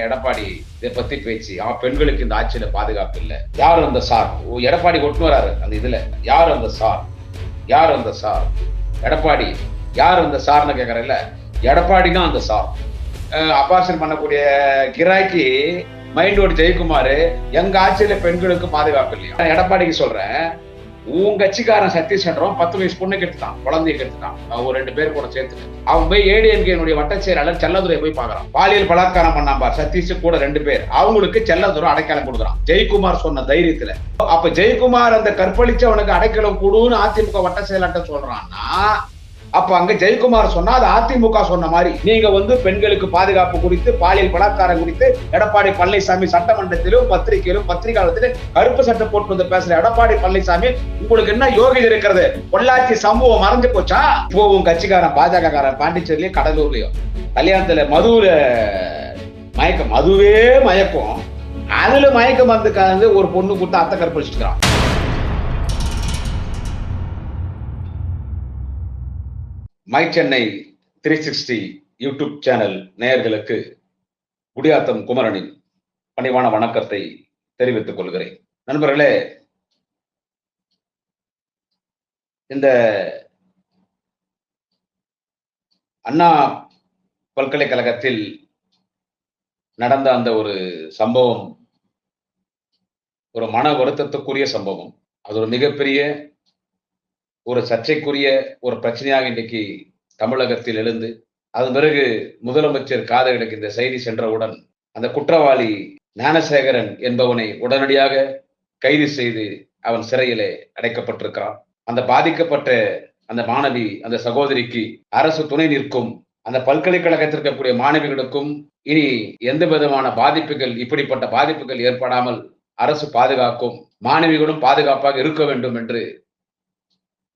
எடப்பாடி இதை பத்தி பேச்சு பெண்களுக்கு இந்த ஆட்சியில பாதுகாப்பு இல்ல. யார் அந்த சார்? எடப்பாடி கொண்டு வராரு அந்த இதுல. யார் அந்த சார்? யார் அந்த சார்? எடப்பாடி யார் அந்த சார்னு கேக்குறேன்ல, எடப்பாடி தான் அந்த சார். அபார்ஷன் பண்ணக்கூடிய கிராக்கி மைண்டோட ஜெயக்குமார் எங்க ஆட்சியில பெண்களுக்கு பாதுகாப்பு இல்லையா? எடப்பாடிக்கு சொல்றேன், உன் கட்சிக்காரன் சதீஷ் என்றவன் 10 வயசு பொண்ணு கெடுத்துட்டான், குழந்தைய கெடுத்துட்டான். ஒரு 2 பேர் கூட சேர்த்து அவன் போய் ஏடிஎன்கே வட்ட செயலாளர் செல்லதுரை போய் பாக்குறான். பாலியல் பலாத்காரம் பண்ணாம்பா சதீஷ் கூட 2 பேர். அவங்களுக்கு செல்லதுரை அடைக்கலம் கொடுக்குறான் ஜெயக்குமார் சொன்ன தைரியத்துல. அப்ப ஜெயக்குமார் அந்த கற்பழிச்சவனுக்கு அடைக்கலம் கொடுன்னு அதிமுக வட்ட செயலாளர் சொல்றான்னா, அப்ப அங்க ஜெயக்குமார் சொன்னா அது அதிமுக சொன்ன மாதிரி. நீங்க பெண்களுக்கு பாதுகாப்பு குறித்து, பாலியல் பலாத்காரம் குறித்து எடப்பாடி பழனிசாமி சட்டமன்றத்திலும் பத்திரிகையிலும் பத்திரிகையாளத்திலும் கருப்பு சட்டை போட்டு வந்து பேசுற எடப்பாடி பழனிசாமி, உங்களுக்கு என்ன யோகிதை இருக்கிறது? பொள்ளாச்சி சம்பவம் மறைஞ்சு போச்சா? இப்போவும் கட்சிக்காரன் பாஜக காரன் பாண்டிச்சேரியிலயும் கடலூர்லயும் கல்யாணத்துல மதுவே மயக்கம். அதுல மயக்க மருந்து கலந்து ஒரு பொண்ணு கொடுத்து அத்தை கற்பழிச்சுக்கிறான். மை சென்னை 360 யூடியூப் சேனல் நேயர்களுக்கு குடியாத்தம் குமரனின் பணிவான வணக்கத்தை தெரிவித்துக் கொள்கிறேன். நண்பர்களே, இந்த அண்ணா பல்கலைக்கழகத்தில் நடந்த அந்த ஒரு சம்பவம் ஒரு மன வருத்தத்துக்குரிய சம்பவம். அது ஒரு மிகப்பெரிய ஒரு சர்ச்சைக்குரிய ஒரு பிரச்சனையாக இன்றைக்கு தமிழகத்தில் எழுந்து, அதன் பிறகு முதலமைச்சர் காதுகளுக்கு இந்த செய்தி சென்றவுடன் அந்த குற்றவாளி ஞானசேகரன் என்பவனை உடனடியாக கைது செய்து அவன் சிறையிலே அடைக்கப்பட்டிருக்கிறான். அந்த பாதிக்கப்பட்ட அந்த மாணவி, அந்த சகோதரிக்கு அரசு துணை நிற்கும். அந்த பல்கலைக்கழகத்தில் இருக்கக்கூடிய மாணவிகளுக்கும் இனி எந்த விதமான பாதிப்புகள், இப்படிப்பட்ட பாதிப்புகள் ஏற்படாமல் அரசு பாதுகாக்கும், மாணவிகளும் பாதுகாப்பாக இருக்க வேண்டும் என்று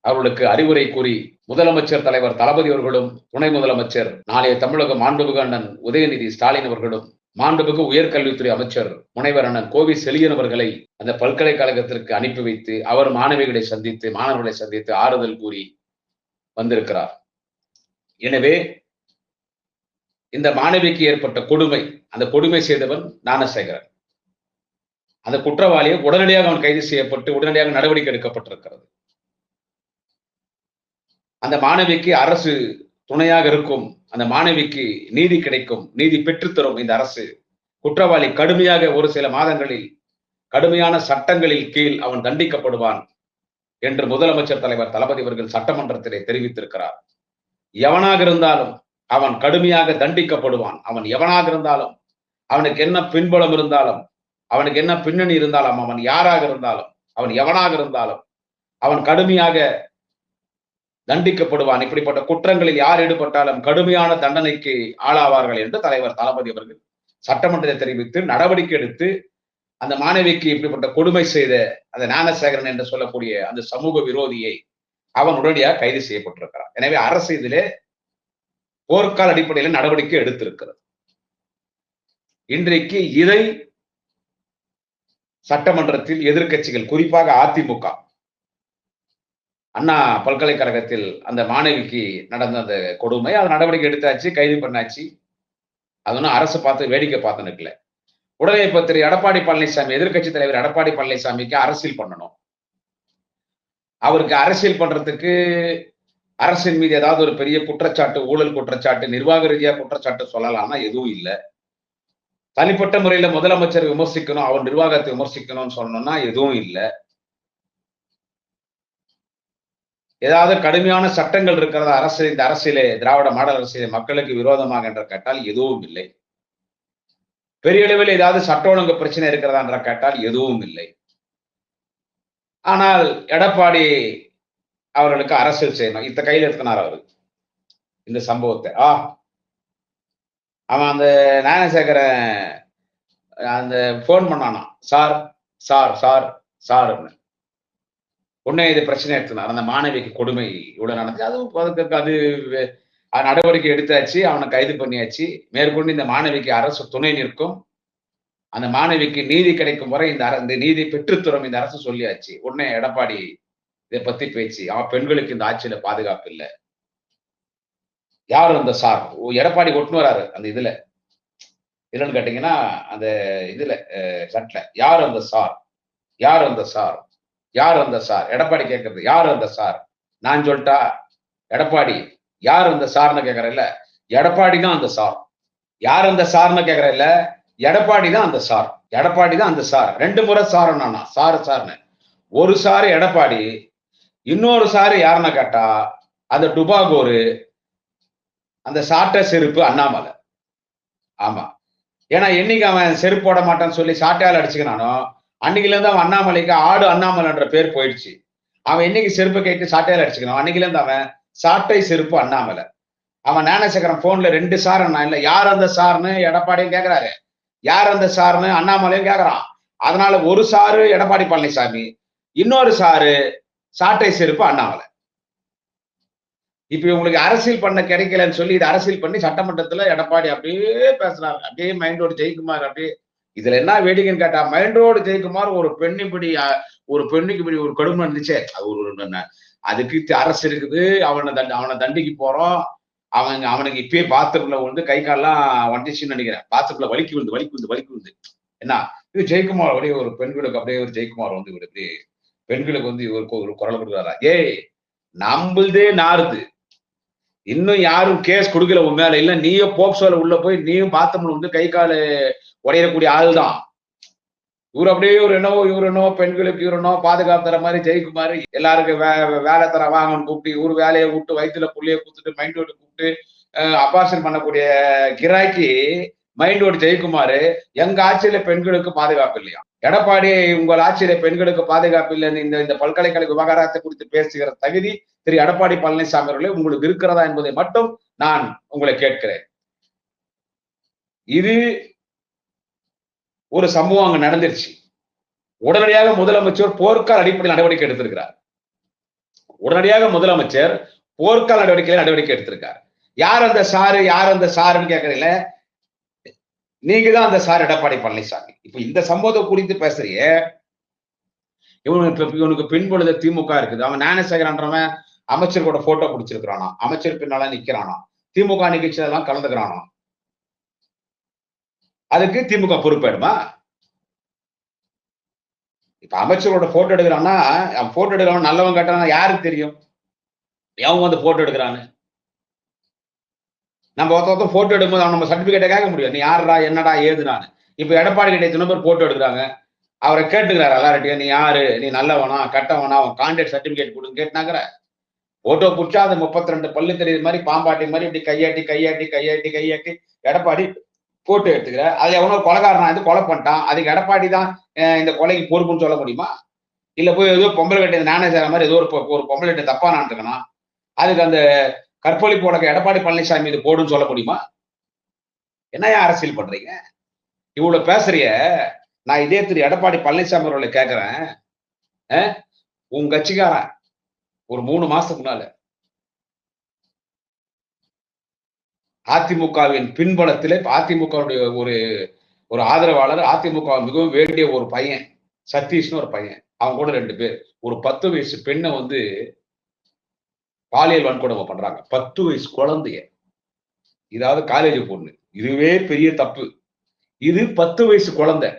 அவர்களுக்கு அறிவுரை கூறி முதலமைச்சர் தலைவர் தளபதி அவர்களும், துணை முதலமைச்சர் நாளைய தமிழக மாண்புமிகு அண்ணன் உதயநிதி ஸ்டாலின் அவர்களும், மாண்புமிகு உயர்கல்வித்துறை அமைச்சர் முனைவர் அண்ணன் கோவி செழியன் அவர்களை அந்த பல்கலைக்கழகத்திற்கு அனுப்பி வைத்து அவர் மாணவிகளை சந்தித்து, மாணவர்களை சந்தித்து ஆறுதல் கூறி வந்திருக்கிறார். எனவே இந்த மாணவிக்கு ஏற்பட்ட கொடுமை, அந்த கொடுமை செய்தவன் ஞானசேகரன். அந்த குற்றவாளியை உடனடியாக அவன் கைது செய்யப்பட்டு உடனடியாக நடவடிக்கை எடுக்கப்பட்டிருக்கிறது. அந்த மாணவிக்கு அரசு துணையாக இருக்கும், அந்த மாணவிக்கு நீதி கிடைக்கும், நீதி பெற்றுத்தரும் இந்த அரசு. குற்றவாளி கடுமையாக ஒரு சில மாதங்களில் கடுமையான சட்டங்களில் கீழ் அவன் தண்டிக்கப்படுவான் என்று முதலமைச்சர் தலைவர் தளபதி அவர்கள் சட்டமன்றத்திலே தெரிவித்திருக்கிறார். எவனாக இருந்தாலும் அவன் கடுமையாக தண்டிக்கப்படுவான். அவன் எவனாக இருந்தாலும், அவனுக்கு என்ன பின்புலம் இருந்தாலும், அவனுக்கு என்ன பின்னணி இருந்தாலும், அவன் யாராக இருந்தாலும், அவன் எவனாக இருந்தாலும் அவன் கடுமையாக தண்டிக்கப்படுவான். இப்படிப்பட்ட குற்றங்களில் யார் ஈடுபட்டாலும் கடுமையான தண்டனைக்கு ஆளாவார்கள் என்று தலைவர் தளபதி அவர்கள் சட்டமன்றத்தை தெரிவித்து நடவடிக்கை எடுத்து அந்த மாணவிக்கு இப்படிப்பட்ட கொடுமை செய்த அந்த ஞானசேகரன் என்று சொல்லக்கூடிய அந்த சமூக விரோதியை அவன் உடனடியாக கைது செய்யப்பட்டிருக்கிறான். எனவே அரசு இதிலே போர்க்கால அடிப்படையில் நடவடிக்கை எடுத்திருக்கிறது. இன்றைக்கு இதை சட்டமன்றத்தில் எதிர்க்கட்சிகள், குறிப்பாக அதிமுக, அண்ணா பல்கலைக்கழகத்தில் அந்த மாணவிக்கு நடந்த அந்த கொடுமை, அது நடவடிக்கை எடுத்தாச்சு, கைது பண்ணாச்சு. அது அரசு பார்த்து வேடிக்கை பார்த்து நிற்கல. உடனே இப்ப திரு எடப்பாடி பழனிசாமி, எதிர்கட்சி தலைவர் எடப்பாடி பழனிசாமிக்கு அரசியல் பண்ணணும். அவருக்கு அரசியல் பண்றதுக்கு அரசின் மீது ஏதாவது ஒரு பெரிய குற்றச்சாட்டு, ஊழல் குற்றச்சாட்டு, நிர்வாக ரீதியா குற்றச்சாட்டு சொல்லலாம்னா எதுவும் இல்லை. தனிப்பட்ட முறையில முதலமைச்சர் விமர்சிக்கணும், அவர் நிர்வாகத்தை விமர்சிக்கணும்னு சொல்லணும்னா எதுவும் இல்லை. ஏதாவது கடுமையான சட்டங்கள் இருக்கிறதா அரசு, இந்த அரசியலே, திராவிட மாடல் அரசியலே மக்களுக்கு விரோதமாக என்று கேட்டால் எதுவும் இல்லை. பெரிய அளவில் ஏதாவது சட்ட ஒழுங்கு பிரச்சனை இருக்கிறதா என்று கேட்டால் எதுவும் இல்லை. ஆனால் எடப்பாடி அவர்களுக்கு அரசியல் செய்யணும். இத்த கையில் எடுத்தினார் அவரு இந்த சம்பவத்தை. அவன் அந்த ஞானசேகரன் அந்த போன் பண்ணானா, சார் சார் சார் சார் உடனே இது பிரச்சனை எடுத்துனார். அந்த மாணவிக்கு கொடுமை இவ்வளவு நடந்துச்சு, அது நடவடிக்கை எடுத்தாச்சு, அவனை கைது பண்ணியாச்சு. மேற்கொண்டு இந்த மாணவிக்கு அரசு துணை நிற்கும், அந்த மாணவிக்கு நீதி கிடைக்கும் வரை இந்த நீதி பெற்றுத்தரும் இந்த அரசு சொல்லியாச்சு. உடனே எடப்பாடி இதை பத்தி பேச்சு பெண்களுக்கு இந்த ஆட்சியில பாதுகாப்பு இல்லை. யார் அந்த சார்? எடப்பாடி கொண்டு வராரு அந்த இதுல. என்னன்னு கேட்டீங்கன்னா, அந்த இதுல சட்ல யார் அந்த சார்? யார் அந்த சார்? யார் அந்த சார்? எடப்பாடி கேட்கிறது. யார் அந்த சார்? நான் சொல்லட்டா? எடப்பாடி யார் அந்த சார்ன்னு கேட்கிறேன்ல, எடப்பாடி தான் அந்த சார். யார் அந்த சார்ன்னு கேட்கிறேன்ல, எடப்பாடி தான் அந்த சார். எடப்பாடி தான் அந்த சார். 2 முறை சார் நானா சார் சார்ன்னு. ஒரு சாரு எடப்பாடி, இன்னொரு சாரு யாருன்னு கேட்டா, அந்த டுபாகோரு, அந்த சாட்ட செருப்பு அண்ணாமலை. ஆமா. ஏன்னா, என்னைக்கு அவன் செருப்பு போட மாட்டான்னு சொல்லி சாட்டையால அடிச்சுக்கிறானோ, அன்னைக்குலேருந்து அவன் அண்ணாமலைக்கு ஆடு அண்ணாமலைன்ற பேர் போயிடுச்சு. அவன் என்னைக்கு செருப்ப கேட்டு சாட்டையால அடிச்சுக்கிறானோ, அன்னைக்குலேருந்து அவன் சாட்டை செருப்பு அண்ணாமலை. அவன் ஞானசேகரன் போன்ல 2 சார் அண்ணா இல்ல யார் அந்த சார்ன்னு எடப்பாடியும் கேட்கிறாரு. யார் அந்த சார்ன்னு அண்ணாமலையும் கேட்கிறான். அதனால ஒரு சாரு எடப்பாடி பழனிசாமி, இன்னொரு சாரு சாட்டை செருப்பு அண்ணாமலை. இப்ப இவங்களுக்கு அரசியல் பண்ண கிடைக்கலன்னு சொல்லி இது அரசியல் பண்ணி சட்டமன்றத்துல எடப்பாடி அப்படியே பேசுறாரு. அப்படியே மைண்டோடு ஜெயக்குமார் அப்படியே இதுல என்ன வேடிக்கைன்னு கேட்டா மைண்டோடு ஜெயக்குமார் ஒரு பெண் இப்படி ஒரு பெண்ணுக்கு இப்படி ஒரு கொடுமை இருந்துச்சே அது ஒரு அதுக்கு அரசு இருக்குது அவனை தண்டிக்கு போறோம் அவனுக்கு இப்பயே பாத்ரூம்ல வந்து கை கால்லாம் வந்துச்சுன்னு நினைக்கிறேன் பாத்ரூம்ல வலிக்கு விழுந்து என்ன இது ஜெயக்குமார் அப்படியே ஒரு பெண்களுக்கு அப்படியே ஒரு ஜெயக்குமார் வந்து இப்படி பெண்களுக்கு வந்து இவருக்கு ஒரு குரல் கொடுக்குறாரா ஏய் நம்புதே நாருது இன்னும் யாரும் கேஸ் கொடுக்கல உன் மேல இல்ல நீயும் போக்சோல உள்ள போய் நீயும் பாத்ரூம்ல வந்து கை காலு உடையக்கூடிய ஆள் தான் இவர் அப்படியே இவர் என்னவோ பெண்களுக்கு இவர் என்னவோ பாதுகாப்பு தர மாதிரி ஜெயக்குமார் எல்லாருக்கும் வேலை தர வாங்கன்னு கூப்பிட்டு இவரு வேலையை விட்டு வயிற்றுல புள்ளைய கூப்பிட்டு மைண்ட் ஓட்டு கூப்பிட்டு அபார்ஷன் பண்ணக்கூடிய கிராக்கி மைண்ட் ஓட்டு ஜெயக்குமார் எங்க ஆட்சியில பெண்களுக்கு பாதுகாப்பு இல்லையா எடப்பாடி உங்கள் ஆட்சியில பெண்களுக்கு பாதுகாப்பு இல்லைன்னு இந்த பல்கலைக்கழக விவகாரத்தை குறித்து பேசுகிற தகுதி திரு எடப்பாடி பழனிசாமி அவர்களே உங்களுக்கு இருக்கிறதா என்பதை மட்டும் நான் உங்களை கேட்கிறேன் இது ஒரு சம்பவம் அங்க நடந்துருச்சு உடனடியாக முதலமைச்சர் போர்க்கால அடிப்படையில் நடவடிக்கை எடுத்திருக்கிறார் உடனடியாக முதலமைச்சர் போர்க்கால நடவடிக்கை எடுத்திருக்கார் யார் அந்த சாருன்னு கேட்கறீங்கள நீங்க தான் அந்த சார் எடப்பாடி பழனிசாமி இப்ப இந்த சம்பவத்தை குறித்து பேசுறிய இவனுக்கு பின்பொழுது திமுக இருக்குது அவன் ஞானசேகரன்றவன் அமைச்சர் கூட போட்டோ பிடிச்சிருக்கிறானா அமைச்சர் பின்னால நிக்கிறானா திமுக நிகழ்ச்சியெல்லாம் கலந்துக்கிறானா அதுக்கு திமுக பொறுப்பேடுமா இப்ப அமைச்சரோட போட்டோ எடுக்கிறான்னா அவன் போட்டோ எடுக்கிறான் நல்லவன் கேட்டானா யாருக்கு தெரியும் எவன் வந்து போட்டோ எடுக்கிறான்னு நம்ம ஒருத்தர் போட்டோ எடுக்கும்போது அவன் நம்ம சர்டிபிகேட்டை கேட்க முடியும் நீ யாருடா என்னடா ஏதுனான்னு இப்ப எடப்பாடி கிட்ட எத்தனை பேர் போட்டோ எடுக்கிறாங்க அவரை கேட்டுக்கிறாரு எல்லார்ட்டையும் நீ யாரு நீ நல்லவனா கட்டவனா அவன் கான்டாக்ட் சர்டிபிகேட் கொடுன்னு கேட்டாங்கிற போட்டோ பிடிச்சா அது 32 பல்லு தெரியுது மாதிரி பாம்பாட்டி மாதிரி இப்படி கையாட்டி எடப்பாடி போட்டோ எடுத்துக்கிற அது எவனோ கொலைகாரனா இது கொலை பண்ணிட்டான் அதுக்கு எடப்பாடி தான் இந்த கொலைக்கு பொறுப்புன்னு சொல்ல முடியுமா இல்ல போய் ஏதோ பொம்பளை கட்டி நானே செய்யற மாதிரி ஏதோ ஒரு பொம்பளை கட்டி தப்பா நான்ட்டுக்கணும் அதுக்கு அந்த கற்பழிப்பு எடப்பாடி பழனிசாமி இது போடுன்னு சொல்ல முடியுமா என்னையா அரசியல் பண்றீங்க இவ்வளவு பேசுறிய நான் இதே திரு எடப்பாடி பழனிசாமி அவர்களை கேட்கிறேன் உங்க கட்சிக்காரன் ஒரு 3 மாசத்துக்கு முன்னால அதிமுகவின் பின்பலத்திலே அதிமுகவுடைய ஒரு ஆதரவாளர் அதிமுக மிகவும் வேண்டிய ஒரு பையன் சதீஷ்னு ஒரு பையன் அவங்க கூட 2 பேர் ஒரு 10 வயசு பெண்ணை வந்து பாலியல் வன்கொடுமை பண்றாங்க 10 வயசு குழந்தைய இதாவது காலேஜ் பொண்ணு இதுவே பெரிய தப்பு இது 10 வயசு குழந்தை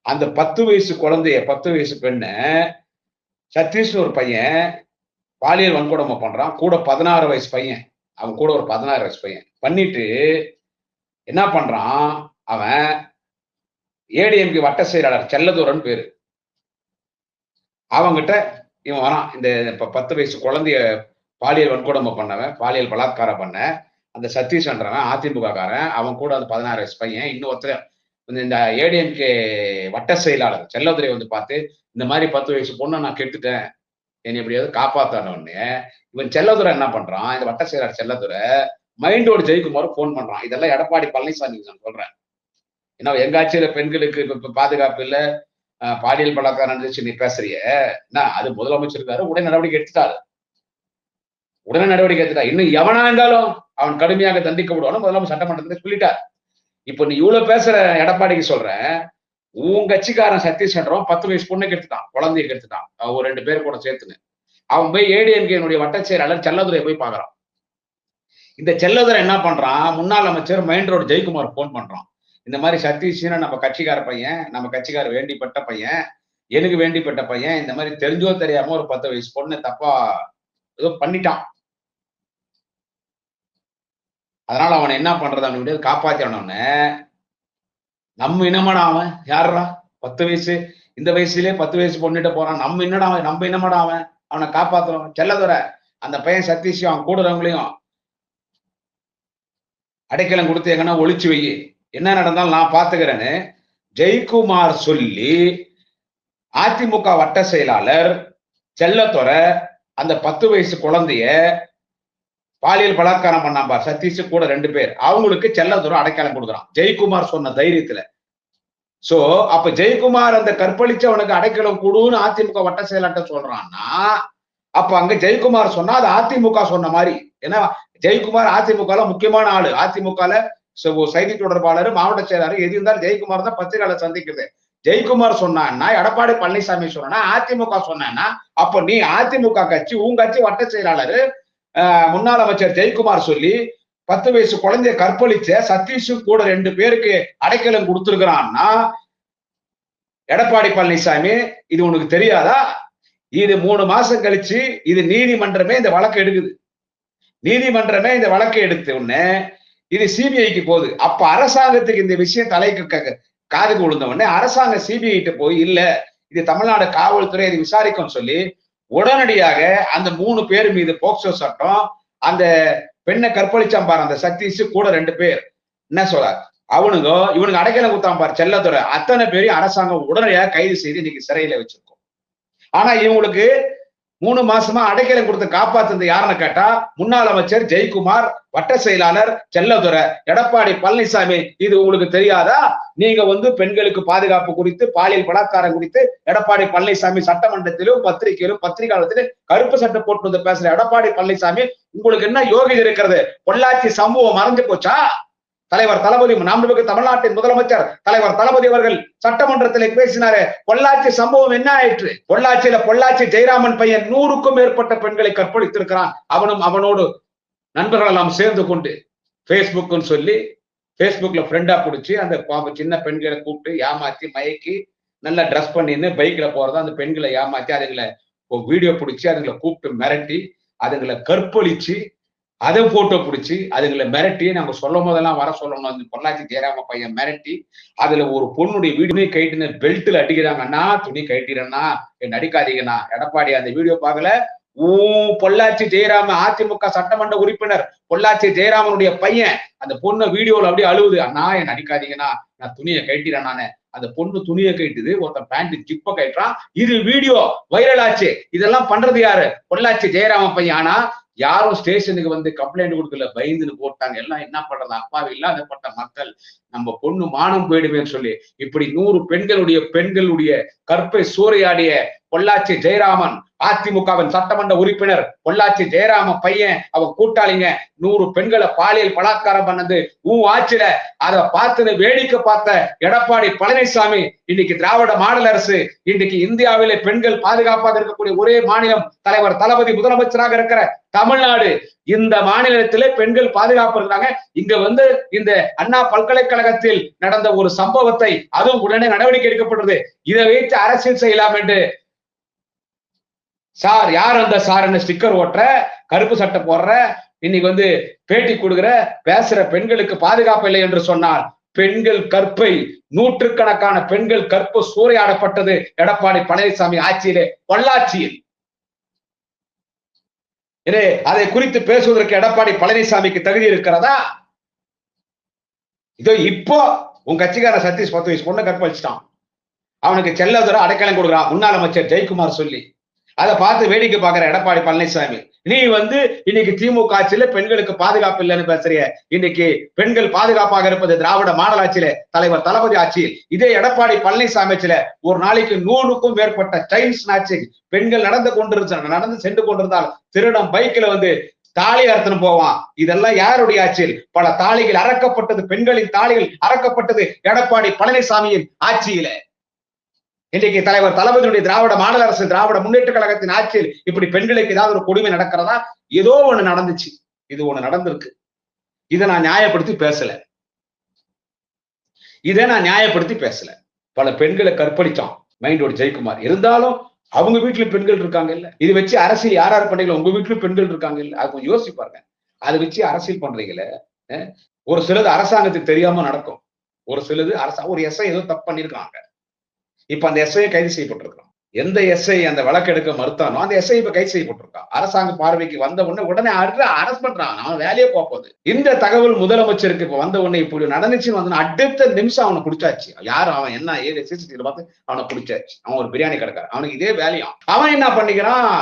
அந்த 10 வயசு குழந்தைய 10 வயசு பெண்ணை சதீஷ்னு ஒரு பையன் பாலியல் வன்கொடுமை பண்றான் கூட 16 வயசு பையன் அவன் கூட ஒரு 16 வயசு பையன் பண்ணிட்டு என்ன பண்றான் அவன் ஏடிஎம்கே வட்ட செயலாளர் செல்லதுரன் பேரு அவங்கிட்ட இவன் வரான் இந்த 10 வயசு குழந்தைய பாலியல் வன்கொடுமை பண்ணவன் பாலியல் பலாத்காரம் பண்ண அந்த சதீஷ்ன்றவன் அதிமுக காரன் அவன் கூட அந்த 16 வயசு பையன் இன்னொருத்தர் இந்த ஏடிஎம்கே வட்ட செயலாளர் செல்லதுரை வந்து பார்த்து இந்த மாதிரி 10 வயசு பொண்ணை நான் கெட்டுட்டேன் என்னை எப்படியாவது காப்பாத்தானோடனே இவன் செல்லதுரை என்ன பண்றான் இந்த வட்ட செயலாளர் செல்லதுரை மைண்டோடு ஜெயிக்குமாறு போன் பண்றான் இதெல்லாம் எடப்பாடி பழனிசாமி நான் சொல்றேன் ஏன்னா எங்க ஆட்சியில பெண்களுக்கு இப்ப பாதுகாப்பு இல்ல பாலியல் பலாத்காரம் இருந்துச்சு நீ பேசுறிய என்ன அது முதலமைச்சருக்காரு உடனே நடவடிக்கை எடுத்துட்டாரு இன்னும் எவனா இருந்தாலும் அவன் கடுமையாக தண்டிக்கப்படுவான்னு முதலமைச்சர் சட்டமன்றத்தில் சொல்லிட்டார் இப்ப நீ இவ்வளவு பேசுற எடப்பாடிக்கு சொல்ற உன் கட்சிக்காரன் சதீஷ்ன்றவன் 10 வயசு பொண்ணுக்கு எடுத்துட்டான் குழந்தைக்கு எடுத்துட்டான் ஒரு 2 பேர் கூட சேர்த்துன்னு அவன் போய் ஏடிஎம்கே வட்ட செயலாளர் செல்லதுரை போய் பாக்குறான் இந்த செல்லதுரை என்ன பண்றான் முன்னாள் அமைச்சர் மகேந்திரோட ஜெயக்குமார் போன் பண்றான் இந்த மாதிரி சதீஷ்னா நம்ம கட்சிக்கார பையன், நம்ம கட்சிக்கார வேண்டிப்பட்ட பையன், எனக்கு வேண்டிப்பட்ட பையன், இந்த மாதிரி தெரிஞ்சோ தெரியாம ஒரு 10 வயசு பொண்ணு தப்பா ஏதோ பண்ணிட்டான். அதனால அவனை என்ன பண்றது அப்படின்னு காப்பாத்தினோன்னு நம்ம இனமாடா அவன் யாருடா 10 வயசு இந்த வயசுலயே 10 வயசு பொண்ணுகிட்ட போறான். நம்ம என்னடா அவன் நம்ம இனமாடா அவன் அவனை காப்பாத்துறோம். செல்லதுரை அந்த பையன் சதீஷையும் அவன் கூடுறவங்களையும் அடைக்கலம் கொடுத்து எங்கன்னா ஒளிச்சு வை, என்ன நடந்தாலும் நான் பாத்துக்கிறேன்னு ஜெயக்குமார் சொல்லி அதிமுக வட்ட செயலாளர் செல்லத்துறை அந்த 10 வயசு குழந்தைய பாலியல் பலாத்காரம் பண்ணாம்பா சதீஷ் கூட 2 பேர், அவங்களுக்கு செல்லத்துறை அடைக்கலம் கொடுக்குறான் ஜெயக்குமார் சொன்ன தைரியத்துல. சோ அப்ப ஜெயக்குமார் அந்த கற்பழிச்சவனுக்கு அடைக்கலம் கொடுன்னு அதிமுக வட்ட செயலாளர் சொல்றான்னா, அப்ப அங்க ஜெயக்குமார் சொன்னா அது அதிமுக சொன்ன மாதிரி. ஏன்னா ஜெயக்குமார் அதிமுக முக்கியமான ஆளு. அதிமுக செய்தி தொடர்பாளர், மாவட்ட செயலாளர் எது இருந்தாலும் ஜெயக்குமார் தான் பத்திரிகையாளர் சந்திக்குது. ஜெயக்குமார் சொன்னான்னா, எடப்பாடி பழனிசாமி சொன்னா, அதிமுக சொன்னா, அப்ப நீ அதிமுக கட்சி உங்க கட்சி வட்ட செயலாளர் முன்னாள் அமைச்சர் ஜெயக்குமார் சொல்லி 10 வயசு குழந்தைய கற்பழிச்ச சதீஷ் கூட 2 பேருக்கு அடைக்கலம் கொடுத்திருக்கிறான்னா, எடப்பாடி பழனிசாமி இது உனக்கு தெரியாதா? இது 3 மாசம் கழிச்சு இது நீதிமன்றமே இந்த வழக்கு எடுக்குது. நீதிமன்றமே இந்த வழக்கை எடுத்த உடனே இது சிபிஐக்கு போகுது. அப்ப அரசாங்கத்துக்கு இந்த விஷயம் தலைக்கு காதுக்கு விழுந்த உடனே அரசாங்கம் சிபிஐ போய் இல்ல இது தமிழ்நாடு காவல்துறை இது விசாரிக்கும் சொல்லி உடனடியாக அந்த 3 பேர் மீது போக்சோ சட்டம், அந்த பெண்ணை கற்பழிச்சான் பாரு அந்த சதீஷ் கூட 2 பேர் என்ன சொல்றாரு இவனுக்கு அடைக்கலம் கொடுத்தான் பாரு செல்லத்துறை, அத்தனை பேரையும் அரசாங்கம் உடனடியாக கைது செய்து இன்னைக்கு சிறையில வச்சிருக்கோம். ஆனா இவங்களுக்கு 3 மாசமா அடைக்கலம் கொடுத்து காப்பாத்துறது யாருன்னு கேட்டா முன்னாள் அமைச்சர் ஜெயக்குமார், வட்ட செயலாளர் செல்லதுரை, எடப்பாடி பழனிசாமி. இது உங்களுக்கு தெரியாதா? நீங்க பெண்களுக்கு பாதுகாப்பு குறித்து, பாலியல் பலாத்காரம் குறித்து எடப்பாடி பழனிசாமி சட்டமன்றத்திலும் பத்திரிகையிலும் பத்திரிகையாளத்திலும் கருப்பு சட்டை போட்டு பேசுற எடப்பாடி பழனிசாமி, உங்களுக்கு என்ன யோகிதை இருக்கிறது? பொள்ளாச்சி சம்பவம் மறந்து போச்சா? தலைவர் தளபதி மாண்புமிகு தமிழ்நாட்டின் முதலமைச்சர் தலைவர் தளபதி அவர்கள் சட்டமன்றத்தில் பேசினாரு. பொள்ளாச்சி சம்பவம் என்ன ஆயிற்று? பொள்ளாச்சி ஜெயராமன் பையன் 100க்கும் மேற்பட்ட பெண்களை கற்பழித்திருக்கிறான். அவனோடு நண்பர்கள் எல்லாம் சேர்ந்து கொண்டு பேஸ்புக்னு சொல்லி பேஸ்புக்ல ஃப்ரெண்டா பிடிச்சி அந்த சின்ன பெண்களை கூப்பிட்டு ஏமாத்தி மயக்கி நல்லா ட்ரெஸ் பண்ணின்னு பைக்ல போறதா அந்த பெண்களை ஏமாத்தி அதுங்களை வீடியோ பிடிச்சி அதுங்களை கூப்பிட்டு மிரட்டி அதுங்களை கற்பழிச்சு அதை போட்டோ பிடிச்சி அதுங்களை மிரட்டி நம்ம சொல்லும் போதெல்லாம் வர சொல்லணும். அந்த பொள்ளாச்சி ஜெயராம பையன் மிரட்டி அதுல ஒரு பொண்ணுடைய வீடியோ கைட்டுன்னு பெல்ட்ல அடிக்கிறாங்கன்னா துணி கைட்டிறன்னா நடிக்காதீங்கண்ணா. எடப்பாடி அந்த வீடியோ பார்க்கல. பொள்ளாச்சி ஜெயராம அதிமுக சட்டமன்ற உறுப்பினர் பொள்ளாச்சி ஜெயராமனுடைய பையன் அந்த பொண்ணு வீடியோல அப்படியே அழுவுது, அண்ணா என் நடிக்காதீங்கண்ணா நான் துணியை கைட்டிறேன். நானு அந்த பொண்ணு துணியை கைட்டுது, ஒருத்தன் பேண்ட் ஜிப்ப கைட்டுறான். இது வீடியோ வைரல் ஆச்சு. இதெல்லாம் பண்றது யாரு? பொள்ளாச்சி ஜெயராம பையன். ஆனா யாரும் ஸ்டேஷனுக்கு கம்ப்ளைண்ட் கொடுக்கல, பயந்துன்னு போட்டாங்க. எல்லாம் என்ன பண்றது? அப்பாவி இல்லாதப்பட்ட மக்கள் நம்ம பொண்ணு மானம் போயிடுவேன்னு சொல்லி இப்படி 100 பெண்களுடைய கற்பை சூறையாடிய பொள்ளாச்சி ஜெயராமன், அதிமுகவின் சட்டமன்ற உறுப்பினர் பொள்ளாச்சி ஜெயராம பையன், அவன் கூட்டாளிங்க 100 பெண்களை பாலியல் பலாத்காரம் பண்ணது ஆட்சியில அதை பார்த்து வேடிக்கை பார்த்த எடப்பாடி பழனிசாமி இன்னைக்கு திராவிட மாடல் அரசு இன்னைக்கு இந்தியாவிலே பெண்கள் பாதுகாப்பாக இருக்கக்கூடிய ஒரே மாநிலம் தலைவர் தளபதி முதலமைச்சராக இருக்கிற தமிழ்நாடு. இந்த மாநிலத்திலே பெண்கள் பாதுகாப்பு இருக்கிறாங்க. இங்க இந்த அண்ணா பல்கலைக்கழகத்தில் நடந்த ஒரு சம்பவத்தை அதுவும் உடனே நடவடிக்கை எடுக்கப்படுறது. இதை வைத்து அரசியல் செய்யலாம் என்று சார் யார் அந்த சார் என்ன ஸ்டிக்கர் ஓட்டுற, கருப்பு சட்டை போடுற, இன்னைக்கு பேட்டி கொடுக்கிற, பேசுற பெண்களுக்கு பாதுகாப்பு இல்லை என்று சொன்னார். பெண்கள் கற்பை நூற்றுக்கணக்கான பெண்கள் கற்பு சூறையாடப்பட்டது எடப்பாடி பழனிசாமி ஆட்சியிலே பொள்ளாச்சியில். அதை குறித்து பேசுவதற்கு எடப்பாடி பழனிசாமிக்கு தகுதி இருக்கிறதா? இதோ இப்போ உங்க கட்சிக்கார சதீஷ் 10 வயசு பொண்ணை கற்பழிச்சிட்டான். அவனுக்கு செல்லதுரை அடைக்கலம் கொடுக்குறான் முன்னாள் அமைச்சர் ஜெயக்குமார் சொல்லி. அதை பார்த்து வேடிக்கை பார்க்கிற எடப்பாடி பழனிசாமி, நீ இன்னைக்கு திமுக ஆட்சியில பெண்களுக்கு பாதுகாப்பு இல்லைன்னு பேசுறிய. இன்னைக்கு பெண்கள் பாதுகாப்பாக இருப்பது திராவிட மாடல் ஆட்சியில தலைவர் தளபதி ஆட்சியில். இதே எடப்பாடி பழனிசாமி ஆட்சியில ஒரு நாளைக்கு 100க்கும் மேற்பட்ட செயின் ஸ்நாச்சிங் பெண்கள் நடந்து சென்று கொண்டிருந்தால் திருடம் பைக்கில் தாலி அறுத்துன்னு போவான். இதெல்லாம் யாருடைய ஆட்சியில்? பல தாலிகள் அறக்கப்பட்டது, பெண்களின் தாலிகள் அறக்கப்பட்டது எடப்பாடி பழனிசாமியின் ஆட்சியில. இன்றைக்கு தலைவர் தளபதியுடைய திராவிட மாடல் அரசு திராவிட முன்னேற்ற கழகத்தின் ஆட்சியில் இப்படி பெண்களுக்கு ஏதாவது ஒரு கொடுமை நடக்கிறதா? ஏதோ ஒண்ணு நடந்துச்சு, இது ஒண்ணு நடந்திருக்கு. இதை நான் நியாயப்படுத்தி பேசல. இதை நான் நியாயப்படுத்தி பேசல. பல பெண்களை கற்பழிச்சான் மைண்டோட ஜெயக்குமார். இருந்தாலும் அவங்க வீட்டுல பெண்கள் இருக்காங்க இல்ல. இது வச்சு அரசியல் யார் யார் பண்ணீங்களோ உங்க வீட்டுல பெண்கள் இருக்காங்க இல்ல. அது கொஞ்சம் யோசிச்சு பாருங்க. அதை வச்சு அரசியல் பண்றீங்களே. ஒரு சிலது அரசாங்கத்துக்கு தெரியாம நடக்கும். ஒரு சிலது ஒரு எஸ்ஐ ஏதோ தப்பு பண்ணிருக்காங்க. இப்ப அந்த எஸ்ஐ கைது செய்யப்பட்டிருக்கான். எந்த எஸ்ஐ அந்த வழக்கு எடுக்க மறுத்தானோ அந்த எஸ்ஐ இப்ப கைது செய்யப்பட்டிருக்கான். அரசாங்க பார்வைக்கு வந்த உடனே அரஸ்ட் பண்றான். அவன் வேலையே போகுது. இந்த தகவல் முதலமைச்சருக்கு இப்ப வந்த உடனே இப்படி நடந்துச்சுன்னு வந்து அடுத்த நிமிஷம் அவனை பிடிச்சாச்சு. யாரும் அவன் என்ன ஏது சிசிடிவி பார்த்து அவனை பிடிச்சாச்சு. அவன் ஒரு பிரியாணி கடைக்காரன். அவனுக்கு இதே வேலையும். அவன் என்ன பண்ணிக்கிறான்,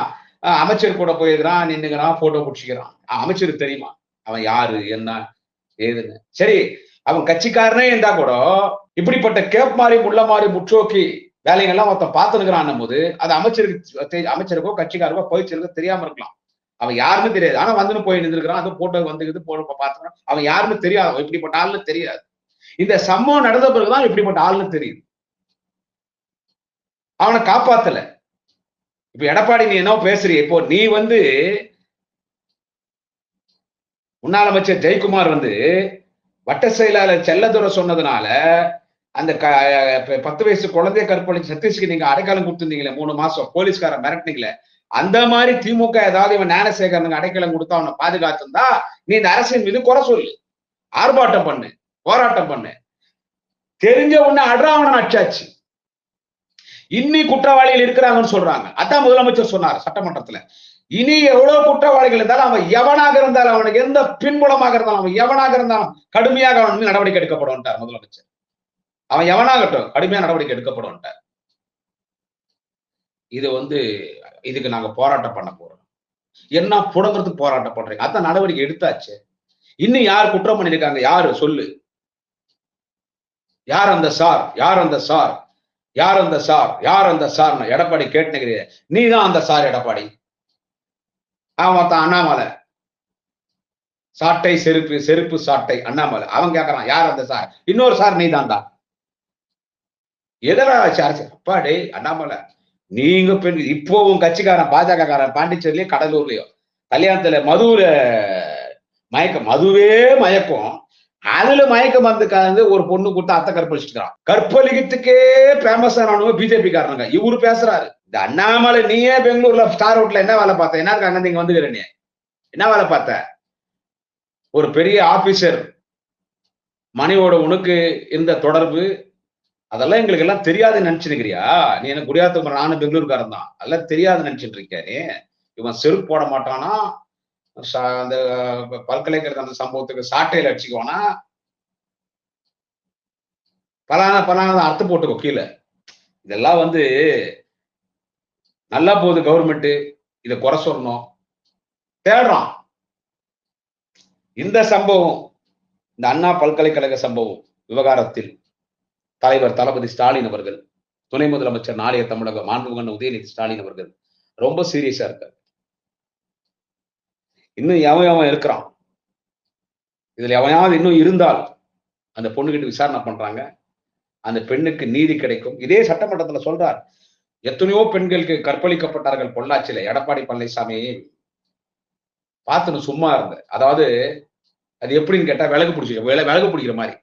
அமைச்சர் கூட போயிருக்கிறான், நின்னுக்கிறான், போட்டோ பிடிச்சிக்கிறான். அமைச்சருக்கு தெரியுமா அவன் யாரு என்ன ஏதுன்னு? சரி, அவன் கட்சிக்காரனே இருந்தா கூட இப்படிப்பட்ட கேப் மாறி முள்ள மாறி முற்றோக்கி வேலைகள்லாம் ஒருத்தன் பார்த்துனுக்கிறான் போது அது அமைச்சருக்கோ கட்சிக்காரக்கோ போயிச்சிருக்கோ தெரியாம இருக்கலாம். அவன் யாருன்னு தெரியாது. ஆனா வந்துன்னு போய் நின்றுக்கிறான். அது போட்டோ வந்துக்குது, போட்டோ பார்த்துக்கிறான். அவன் யாருன்னு தெரியாது. இப்படிப்பட்ட ஆளுன்னு தெரியாது. இந்த சம்பவம் நடந்த பிறகுதான் இப்படிப்பட்ட ஆளுன்னு தெரியுது. அவனை காப்பாத்தல. இப்ப எடப்பாடி நீ என்ன பேசுறீ? இப்போ நீ வந்து முன்னாள் அமைச்சர் ஜெயக்குமார் வந்து வட்ட செயலாளர் செல்லதுரை சொன்னதுனால அந்த 10 வயசு குழந்தைய கற்பழிச்சு சதீஷ்க்கு நீங்க அடைக்காலம் கொடுத்திருந்தீங்களே 3 மாசம் போலீஸ்காரன் மிரட்டினீங்களே, அந்த மாதிரி திமுக ஏதாவது இவன் ஞானசேகரனுக்கு அடைக்கலம் கொடுத்து அவனை பாதுகாத்திருந்தா நீ இந்த அரசின் மீது குறை சொல்லு, ஆர்ப்பாட்டம் பண்ணு, போராட்டம் பண்ணு. தெரிஞ்ச உடனே அட்ராவணன் அச்சாச்சு. இன்னி குற்றவாளிகள் இருக்கிறாங்கன்னு சொல்றாங்க. அதான் முதலமைச்சர் சொன்னார் சட்டமன்றத்துல. இனி எவ்வளவு குற்றவாளிகள் இருந்தாலும் அவன் எவனாக இருந்தாலும் அவனுக்கு எந்த பின்புலமாக இருந்தாலும் அவன் எவனாக இருந்தாலும் கடுமையாக அவன் மீது நடவடிக்கை எடுக்கப்படும் முதலமைச்சர். அவன் எவனாகட்டும் கடுமையா நடவடிக்கை எடுக்கப்படும். இது வந்து இதுக்கு நாங்க போராட்டம் பண்ண போறோம். என்ன புடங்கிறதுக்கு போராட்டம் பண்றீங்க? அதான் நடவடிக்கை எடுத்தாச்சு. இன்னும் யார் குற்றம் பண்ணிருக்காங்க? யாரு சொல்லு. யார் அந்த சார்? யார் அந்த சார்? யார் அந்த சார்? யார் அந்த சார்? எடப்பாடி கேட்டுக்கிறீங்க. நீ தான் அந்த சார் எடப்பாடி. அவன் அண்ணாமலை சாட்டை செருப்பு செருப்பு சாட்டை அண்ணாமலை. அவன் கேட்கறான் யார் அந்த சார்? இன்னொரு சார் நீ தான்டா. எதனா அப்பாடே அண்ணாமலை நீங்க பெண் இப்போ உன் கட்சிக்காரன் பாஜக காரன் பாண்டிச்சேரிலயோ கடலூர்லயோ கல்யாணத்துல மதுவே மயக்கம். அதுல மயக்கம் வந்து கலந்து ஒரு பொண்ணு கொடுத்து அத்தை கற்பழிச்சுக்கிறான். கற்பழிக்கிறதுக்கே பேமஸ் ஆனவங்க பிஜேபி காரணங்க. இவரு பேசுறாரு. இந்த அண்ணாமலை நீயே பெங்களூர்ல ஸ்டார் ஹோட்டல்ல என்ன வேலை பார்த்த? என்ன அங்க நீங்க வந்துக்கிற நீ என்ன வேலை பார்த்த? ஒரு பெரிய ஆபீசர் மணியோட உனக்கு இருந்த தொடர்பு அதெல்லாம் எங்களுக்கு எல்லாம் தெரியாதுன்னு நினைச்சிருக்கிறியா? நீ என்ன குடியாத்த நானும் பெங்களூருக்காரன் தான். அதெல்லாம் தெரியாதுன்னு நினைச்சிட்டு இருக்காரு. இவன் செருப்பு போட மாட்டானா? அந்த பல்கலைக்கழக அந்த சம்பவத்துக்கு சாட்டையில அடிச்சுக்குவானா? பலான அர்த்தம் போட்டுக்கோ கீழே. இதெல்லாம் வந்து நல்லா போகுது கவர்மெண்ட், இதை குறை சொல்லணும் தேடுறான். இந்த சம்பவம், இந்த அண்ணா பல்கலைக்கழக சம்பவம் விவகாரத்தில் தலைவர் தளபதி ஸ்டாலின் அவர்கள், துணை முதலமைச்சர் நாளைய தமிழக மாண்புமிகு உதயநிதி ஸ்டாலின் அவர்கள் ரொம்ப சீரியஸா இருக்காரு. இன்னும் எவன் இருக்கிறான். இதுல எவனாவது இன்னும் இருந்தால் அந்த பொண்ணுகிட்ட விசாரணை பண்றாங்க. அந்த பெண்ணுக்கு நீதி கிடைக்கும். இதே சட்டமன்றத்துல சொல்றார். எத்தனையோ பெண்களுக்கு கற்பழிக்கப்பட்டார்கள் பொள்ளாச்சியில. எடப்பாடி பழனிசாமி பார்த்துன்னு சும்மா இருந்த. அதாவது அது எப்படின்னு கேட்டா விலகு பிடிக்கிற மாதிரி.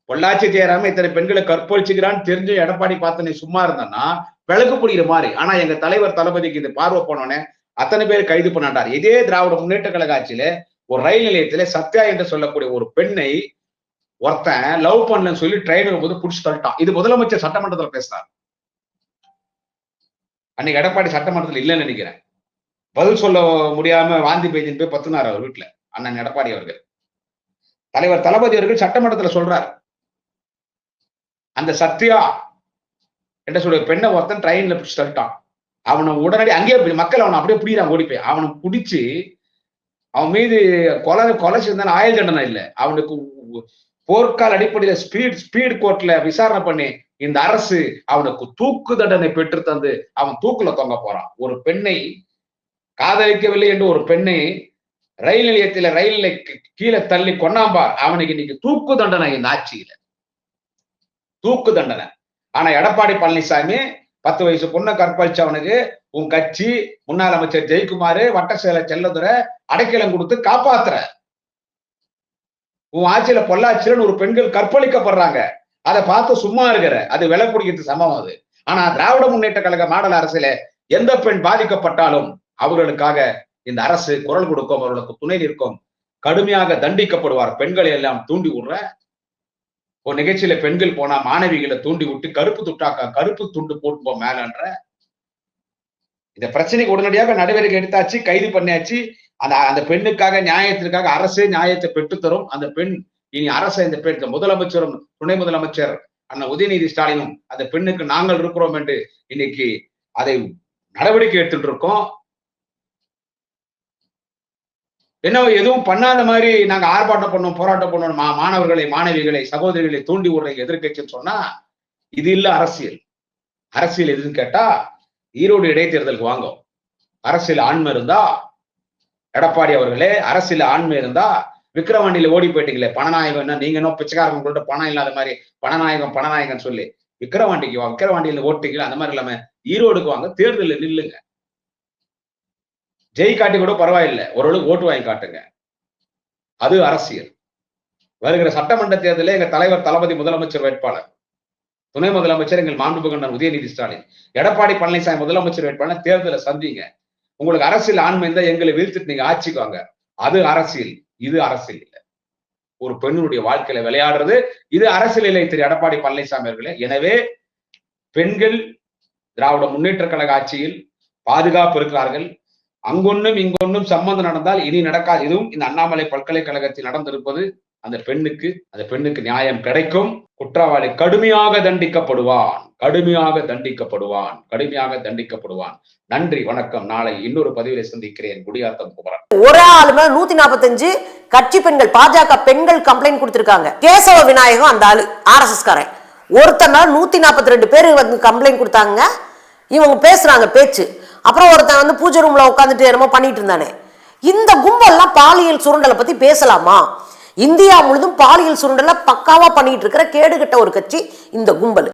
பொள்ளாச்சி ஜெயராம இத்தனை பெண்களை கற்பழிச்சுக்கிறான்னு தெரிஞ்சு எடப்பாடி பார்த்து சும்மா இருந்தான்னா விலகு பிடிக்கிற மாதிரி. ஆனா எங்க தலைவர் தளபதிக்கு இது பார்வை போனோடனே அத்தனை பேர் கைது பண்ணாண்டார். இதே திராவிட முன்னேற்ற கழக ஆட்சியில ஒரு ரயில் நிலையத்திலே சத்யா என்று சொல்லக்கூடிய ஒரு பெண்ணை ஒருத்தன் லவ் பண்ணலன்னு சொல்லி ட்ரெயினுக்கு போது புடிச்சு தள்ளிட்டான். இது முதலமைச்சர் சட்டமன்றத்தில் பேசினார். அன்னைக்கு எடப்பாடி சட்டமன்றத்தில் இல்லைன்னு நினைக்கிறேன். பதில் சொல்ல முடியாம வாந்தி பேஜின் போய் பத்துனார் அவர் வீட்டுல அண்ணன் எடப்பாடி அவர்கள். தலைவர் தளபதி அவர்கள் சட்டமன்றத்தில் சொல்றார். அந்த சத்யா என்ற சொல்ற பெண்ணை ஒருத்தன் ட்ரெயின்ல பிடிச்சு தள்ளிட்டான். அவனை உடனடி அங்கேயே மக்கள் அவனை அப்படியே பிடிக்கிறான். ஓடி போய் அவனை பிடிச்சு அவன் மீது கொலை செஞ்சான ஆயுள் தண்டனை இல்லை. அவனுக்கு போர்க்கால அடிப்படையில ஸ்பீட் கோர்ட்ல விசாரணை பண்ணி இந்த அரசு அவனுக்கு தூக்கு தண்டனை பெற்று தந்து அவன் தூக்குல தொங்க போறான். ஒரு பெண்ணை காதலிக்கவில்லை என்று ஒரு பெண்ணை ரயில் நிலையத்தில ரயில்ல கீழே தள்ளி கொண்டாம்பார். அவனுக்கு இன்னைக்கு தூக்கு தண்டனை இந்த ஆட்சியில தூக்கு தண்டனை. ஆனா எடப்பாடி பழனிசாமி 10 வயசு பொண்ணை கற்பழிச்சவனுக்கு உன் கட்சி முன்னாள் அமைச்சர் ஜெயக்குமார் வட்ட செயலர் செல்லதுரை அடைக்கலம் கொடுத்து காப்பாத்துற. உன் ஆட்சியில பொள்ளாச்சியில ஒரு பெண்கள் கற்பழிக்கப்படுறாங்க. அதை பார்த்து சும்மா இருக்கிற அது விலை பிடிக்கிறது சமம் அது. ஆனா திராவிட முன்னேற்ற கழக மாடல் அரசில எந்த பெண் பாதிக்கப்பட்டாலும் அவர்களுக்காக இந்த அரசு குரல் கொடுக்கும், அவர்களுக்கு துணை நிற்கும், கடுமையாக தண்டிக்கப்படுவார். பெண்களை எல்லாம் தூண்டி விடுற ஒரு நிகழ்ச்சியில பெண்கள் போனா மாணவிகளை தூண்டி விட்டு கருப்பு துண்டு போட்டு மேலன்ற இந்த பிரச்சனைக்கு உடனடியாக நடவடிக்கை எடுத்தாச்சு, கைது பண்ணியாச்சு. அந்த பெண்ணுக்காக நியாயத்திற்காக அரசே நியாயத்தை பெற்றுத்தரும். அந்த பெண் இனி அரசு இந்த பெண் முதலமைச்சரும் துணை முதலமைச்சர் அண்ணன் உதயநிதி ஸ்டாலினும் அந்த பெண்ணுக்கு நாங்கள் இருக்கிறோம் என்று இன்னைக்கு அதை நடவடிக்கை எடுத்துட்டு இருக்கோம். என்ன எதுவும் பண்ணாத மாதிரி நாங்க ஆர்ப்பாட்டம் பண்ணோம், போராட்டம் பண்ணோம், மாணவர்களை, மாணவிகளை, சகோதரிகளை தூண்டி விடுற எதிர்கட்சின்னு சொன்னா இது இல்ல அரசியல். அரசியல் எதுன்னு கேட்டா ஈரோடு இடைத்தேர்தலுக்கு வாங்கும். அரசியல் ஆண்மை இருந்தா எடப்பாடி அவர்களே, அரசியல் ஆண்மை இருந்தா விக்கிரவாண்டியில ஓடி போயிட்டீங்களே பணநாயகம், என்ன நீங்க இன்னும் பிச்சைக்காரங்க பணம் இல்லாத மாதிரி பணநாயகம் சொல்லி விக்கிரவாண்டிக்கு வா, விக்கிரவாண்டியில ஓட்டிங்களா அந்த மாதிரி இல்லாம ஈரோடுக்கு வாங்க, தேர்தலில் நில்லுங்க. ஜெய் காட்டி கூட பரவாயில்லை, ஓரளவுக்கு ஓட்டு வாங்கி காட்டுங்க. அது அரசியல். வருகிற சட்டமன்ற தேர்தலில் எங்க தலைவர் தளபதி முதலமைச்சர் வேட்பாளர், துணை முதலமைச்சர் எங்கள் மாண்புமிகு உதயநிதி ஸ்டாலின், எடப்பாடி பழனிசாமி முதலமைச்சர் வேட்பாளர் தேர்தலை சந்திங்க. உங்களுக்கு அரசியல் ஆண்மை இருந்தா எங்களை வீழ்த்திட்டு நீங்க ஆட்சிக்கு வாங்க. அது அரசியல், இது அரசியல் இல்லை. ஒரு பெண்ணுடைய வாழ்க்கையில விளையாடுறது இது அரசியல் இல்லை திரு எடப்பாடி பழனிசாமி அவர்களே. எனவே பெண்கள் திராவிட முன்னேற்ற கழக ஆட்சியில் பாதுகாப்பு இருக்கிறார்கள். அங்கொன்னும் இங்கொன்னும் சம்பந்தம் நடந்தால் இனி நடக்காது. இதுவும் இந்த அண்ணாமலை பல்கலைக்கழகத்தில் நடந்திருப்பது அந்த பெண்ணுக்கு நியாயம் கிடைக்கும். குற்றவாளி கடுமையாக தண்டிக்கப்படுவான், கடுமையாக தண்டிக்கப்படுவான், கடுமையாக தண்டிக்கப்படுவான். நன்றி, வணக்கம். நாளை இன்னொரு பதிவிலை சந்திக்கிறேன். குடியாத்தம் குமரன். ஒரு ஆளுமே 145 கட்சி பெண்கள், பாஜக பெண்கள் கம்ப்ளைண்ட் கொடுத்திருக்காங்க. கேசவ விநாயகம் அந்த ஆளு RSS காரன் ஒருத்தனால 142 பேர் வந்து கம்ப்ளைண்ட் கொடுத்தாங்க. இவங்க பேசுறாங்க பேச்சு. அப்புறம் ஒருத்தன் வந்து பூஜை ரூம்ல உட்காந்துட்டு என்னமோ பண்ணிட்டு இருந்தானே. இந்த கும்பல்லாம் பாலியல் சுரண்டலை பத்தி பேசலாமா? இந்தியா முழுதும் பாலியல் சுரண்டலை பக்காவா பண்ணிட்டு இருக்கிற கேடுகட்ட ஒரு கட்சி இந்த கும்பல்.